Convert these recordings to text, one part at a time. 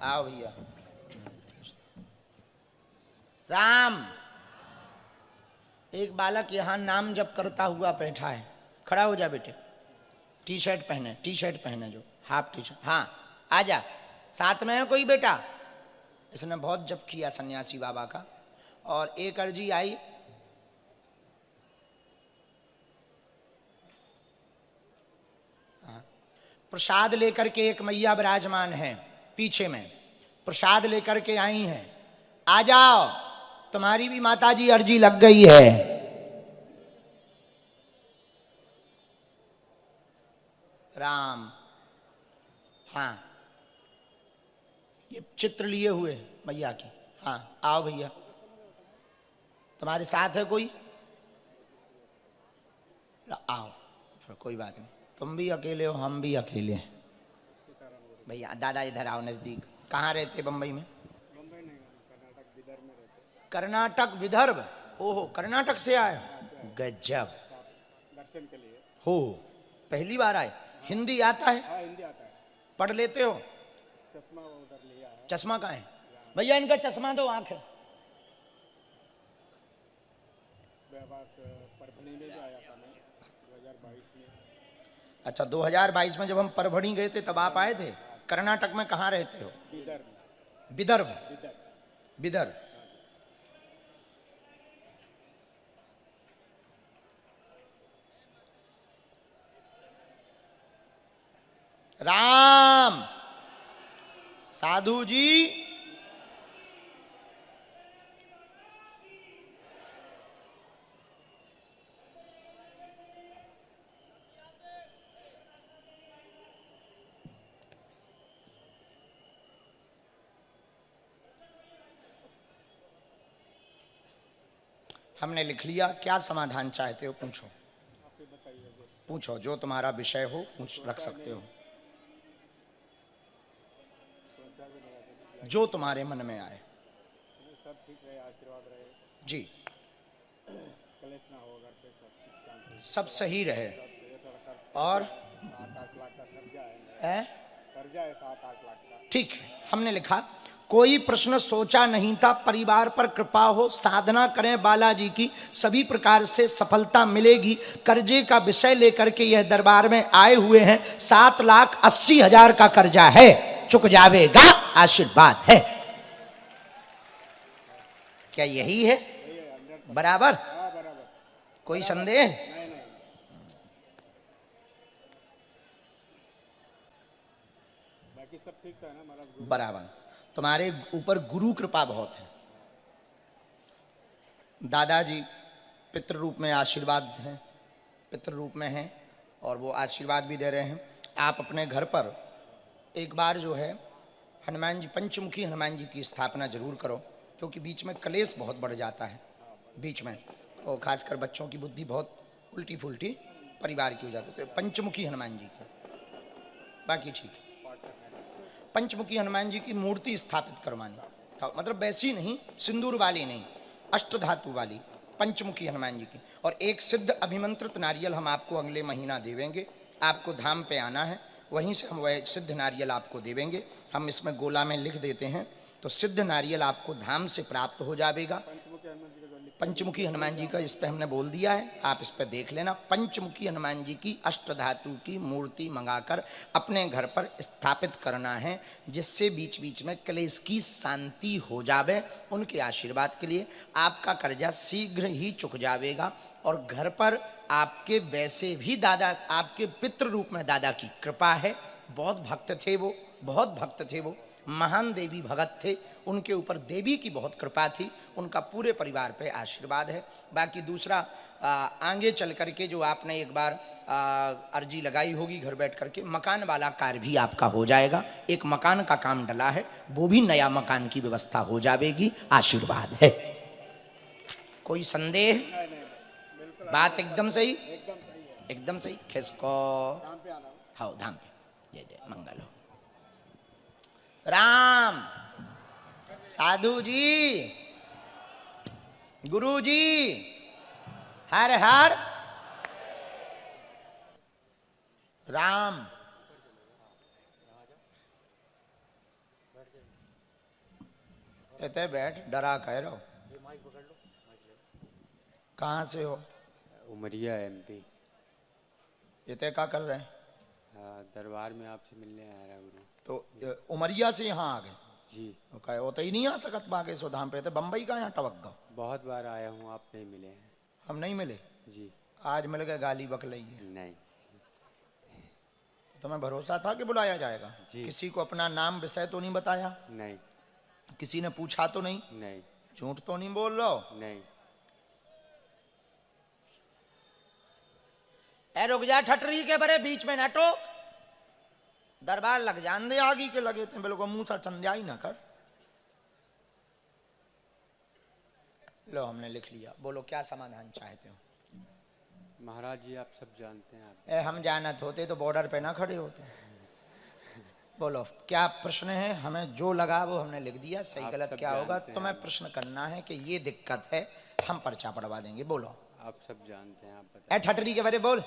आओ भैया। राम। एक बालक यहां नाम जप करता हुआ बैठा है। खड़ा हो जा बेटे। टी शर्ट पहने जो हाफ टी शर्ट। हाँ आ जा। साथ में है कोई बेटा? इसने बहुत जप किया सन्यासी बाबा का। और एक अर्जी आई। प्रसाद लेकर के एक मैया विराजमान है पीछे में, प्रसाद लेकर के आई हैं। आ जाओ, तुम्हारी भी माताजी अर्जी लग गई है। राम। हाँ ये चित्र लिए हुए मैया की। हाँ आओ भैया। तुम्हारे साथ है कोई? आओ, फिर कोई बात नहीं। तुम भी अकेले हो, हम भी अकेले हैं। भैया दादा इधर आओ नजदीक। कहाँ रहते बम्बई में? मुंबई नहीं, कर्नाटक विदर्भ में रहते। कर्नाटक विदर्भ? ओहो, कर्नाटक से आए? गजब। दर्शन के लिए हो, पहली बार आए? हिंदी आता है? हाँ हिंदी आता है। पढ़ लेते हो? चश्मा उधर लिया है। चश्मा कहाँ है भैया? इनका चश्मा दो, आंख है। परभणी में भी आया था मैं 2022 में। अच्छा 2022 में जब हम परभणी गए थे तब आप आए थे? कर्नाटक में कहाँ रहते हो? विदर्भ। विदर्भ। राम। साधु जी। हमने लिख लिया। क्या समाधान चाहते हो? पूछो पूछो, जो तुम्हारा विषय हो पूछ रख सकते हो, जो तुम्हारे मन में आए। सब ठीक रहे, आशीर्वाद रहे जी। कलेश ना हो, घर पे सब सब सही रहे। और 7-8 लाख का कर्जा है? कर्जा है 7-8 लाख का। ठीक है, हमने लिखा कोई प्रश्न सोचा नहीं था, परिवार पर कृपा हो, साधना करें बालाजी की, सभी प्रकार से सफलता मिलेगी। कर्जे का विषय लेकर के यह दरबार में आए हुए हैं। 7,80,000 का कर्जा है, चुक जावेगा, आशीर्वाद है। क्या यही है? बराबर? हाँ बराबर। कोई संदेह? नहीं नहीं, बाकी सब ठीक था ना महाराज? बराबर। तुम्हारे ऊपर गुरु कृपा बहुत है। दादाजी पितृ रूप में आशीर्वाद हैं, पितृ रूप में हैं और वो आशीर्वाद भी दे रहे हैं। आप अपने घर पर एक बार जो है हनुमान जी, पंचमुखी हनुमान जी की स्थापना जरूर करो, क्योंकि बीच में कलेश बहुत बढ़ जाता है बीच में, और खासकर बच्चों की बुद्धि बहुत उल्टी फुल्टी परिवार की हो जाती है। तो पंचमुखी हनुमान जी की, बाकी ठीक है। पंचमुखी हनुमान जी की मूर्ति स्थापित करवानी, मतलब वैसी नहीं, सिंदूर वाली नहीं, अष्टधातु वाली पंचमुखी हनुमान जी की। और एक सिद्ध अभिमंत्रित नारियल हम आपको अगले महीना देवेंगे। आपको धाम पे आना है, वहीं से हम वह सिद्ध नारियल आपको देवेंगे। हम इसमें गोला में लिख देते हैं, तो सिद्ध नारियल आपको धाम से प्राप्त हो जाएगा। पंचमुखी हनुमान जी का इस पे हमने बोल दिया है, आप इस पे देख लेना। पंचमुखी हनुमान जी की अष्टधातु की मूर्ति मंगाकर अपने घर पर स्थापित करना है, जिससे बीच बीच में क्लेश की शांति हो जावे। उनके आशीर्वाद के लिए आपका कर्जा शीघ्र ही चुक जावेगा। और घर पर आपके वैसे भी दादा, आपके पितृ रूप में दादा की कृपा है। बहुत भक्त थे वो, बहुत भक्त थे वो, महान देवी भगत थे। उनके ऊपर देवी की बहुत कृपा थी, उनका पूरे परिवार पे आशीर्वाद है। बाकी दूसरा आगे चल करके जो आपने एक बार अर्जी लगाई होगी घर बैठ करके, मकान वाला कार्य भी आपका हो जाएगा। एक मकान का काम डला है, वो भी नया मकान की व्यवस्था हो जाएगी। आशीर्वाद है। कोई संदेह? बात एकदम सही, एकदम सही। खिसको हाँ धाम पे। जय जय मंगल हो। राम। साधु जी, गुरु जी, हर हर राम। कहते बैठ, डरा कह रहो। कहाँ से हो? उमरिया MP। ये तय क्या कर रहे हैं? दरबार में आपसे मिलने आया रहा गुरु। तो उमरिया से यहाँ आ गए जी। तो कहे वो तो ही नहीं आ सकत बागेश्वर धाम पे, तो बम्बई का यहाँ टवक गो। बहुत बार आया हूँ, आप नहीं मिले हैं। हम नहीं मिले? जी। आज मिल गए, गाली बकलई है। नहीं। तुम्हें भरोसा था कि बुलाया जाएगा? जी। किसी को अपना नाम विषय तो नहीं बताया? नहीं। किसी ने पूछा तो नहीं? नहीं। झूठ तो नहीं बोल रहे हो? नहीं। ए रुक जा ठटरी के बरे, बीच में न टोक। दरबार लग जान दे, आगी के लगे थे बिल्कुल, मुंह सर चंदिया ही ना कर। लो हमने लिख लिया, बोलो क्या समाधान चाहते हो? महाराज जी आप सब जानते हैं। आप हम जानत होते तो बॉर्डर पे ना खड़े होते। बोलो क्या प्रश्न है? हमें जो लगा वो हमने लिख दिया, सही आप गलत सब क्या होगा जानते हैं। तुम्हें प्रश्न करना है कि ये दिक्कत है, हम पर्चा पढ़वा देंगे। बोलो। आप सब जानते हैं। आप ए बताइए। ठटरी के बारे बोल।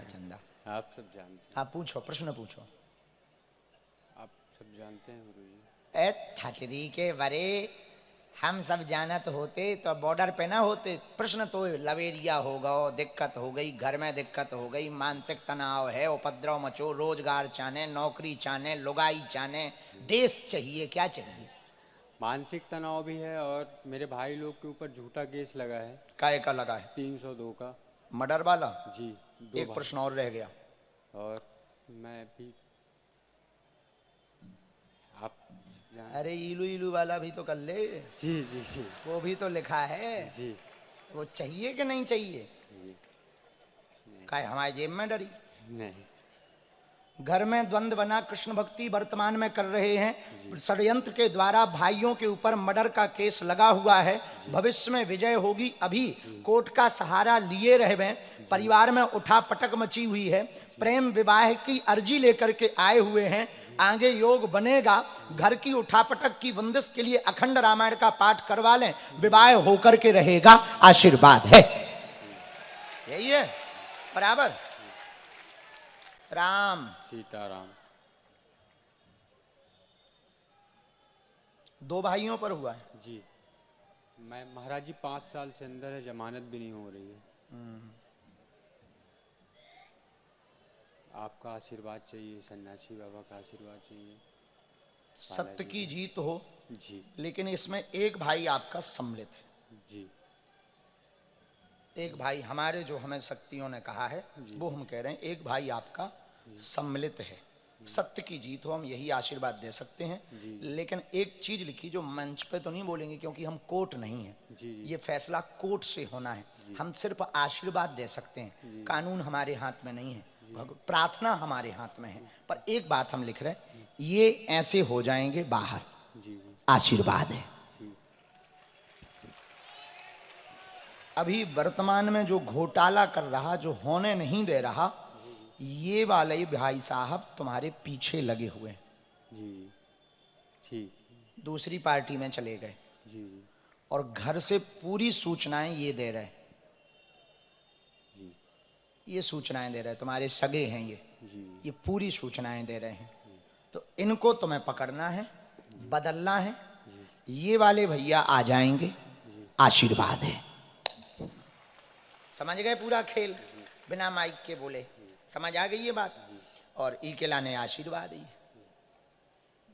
चंदा आप सब जानते आप पूछो, प्रश्न पूछो। हैं। आप सब जानते हैं गुरु जी। ए ठटरी के बारे हम सब जानत होते तो बॉर्डर पे ना होते। प्रश्न तो लवेरिया होगा, दिक्कत हो गई, घर में दिक्कत हो गई, मानसिक तनाव है, उपद्रव मचो, रोजगार चाहने, नौकरी चाहने, लुगाई चाहने, देश चाहिए, क्या चाहिए? मानसिक तनाव भी है और मेरे भाई लोग के ऊपर झूठा केस लगा है। काय का लगा है? 302 का। मर्डर वाला? जी। एक भाई। प्रश्न और रह गया। और मैं भी आप अरे इलू इलू वाला भी तो कर ले। जी जी जी वो भी तो लिखा है। जी वो चाहिए कि नहीं चाहिए? जी। काय हमारे जेब में डरी? नहीं। घर में द्वंद्व बना, कृष्ण भक्ति वर्तमान में कर रहे हैं, षड्यंत्र के द्वारा भाइयों के ऊपर मर्डर का केस लगा हुआ है, भविष्य में विजय होगी, अभी कोर्ट का सहारा लिए रहे हैं, परिवार में उठा पटक मची हुई है, प्रेम विवाह की अर्जी लेकर के आए हुए हैं, आगे योग बनेगा, घर की उठापटक की बंदिश के लिए अखंड रामायण का पाठ करवा लें, विवाह होकर के रहेगा, आशीर्वाद है। यही है बराबर। राम सीताराम। 2 भाइयों पर हुआ है। जी। मैं महाराज जी 5 साल से अंदर है, जमानत भी नहीं हो रही है। आपका आशीर्वाद चाहिए, सन्यासी बाबा का आशीर्वाद चाहिए। सत्य की जीत हो, जी लेकिन इसमें एक भाई आपका सम्मिलित है। जी। एक भाई हमारे, जो हमें शक्तियों ने कहा है वो हम कह रहे हैं, एक भाई आपका सम्मिलित है। सत्य की जीत हो, हम यही आशीर्वाद दे सकते हैं। लेकिन एक चीज लिखी जो मंच पे तो नहीं बोलेंगे, क्योंकि हम कोर्ट नहीं है, ये फैसला कोर्ट से होना है। हम सिर्फ आशीर्वाद दे सकते हैं, कानून हमारे हाथ में नहीं है, प्रार्थना हमारे हाथ में है। पर एक बात हम लिख रहे हैं, ये ऐसे हो जाएंगे बाहर, आशीर्वाद है। अभी वर्तमान में जो घोटाला कर रहा, जो होने नहीं दे रहा, ये वाले भाई साहब तुम्हारे पीछे लगे हुए हैं। जी ठीक। दूसरी पार्टी में चले गए जी और घर से पूरी सूचनाएं ये दे रहे, ये सूचनाएं दे रहे, तुम्हारे सगे हैं ये पूरी सूचनाएं दे रहे हैं। तो इनको तुम्हें पकड़ना है, बदलना है। ये वाले भैया आ जाएंगे, आशीर्वाद है। समझ गए पूरा खेल? बिना माइक के बोले समझ आ गई ये बात? और ई के लाने आशीर्वाद ही।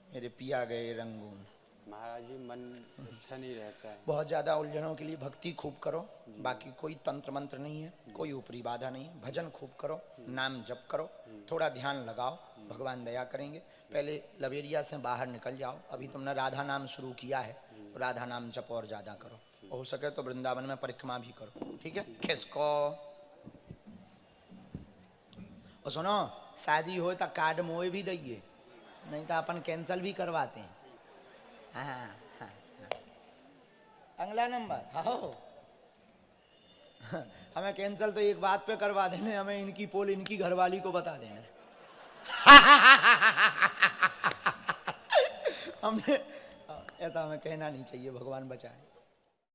मेरे पिया गए रंगून। महाराज जी मन अच्छा नहीं रहता है। बहुत ज्यादा उलझनों के लिए भक्ति खूब करो, बाकी कोई तंत्र मंत्र नहीं है, कोई ऊपरी बाधा नहीं है। भजन खूब करो, नाम जप करो, थोड़ा ध्यान लगाओ, भगवान दया करेंगे। पहले लवेरिया से बाहर निकल जाओ। अभी तुमने राधा नाम शुरू किया है, तो राधा नाम जप और ज्यादा करो। हो सके तो वृंदावन में परिक्रमा भी करो, ठीक है? खिसको। और सुनो, शादी हो तो कार्ड मोए भी दइए, नहीं तो अपन कैंसिल भी करवाते हैं। हाँ हाँ हाँ। अगला नंबर हाँ, हमें कैंसिल तो एक बात पे करवा देने, हमें इनकी पोल इनकी घरवाली को बता देना। हमने ऐसा हमें कहना नहीं चाहिए, भगवान बचाए।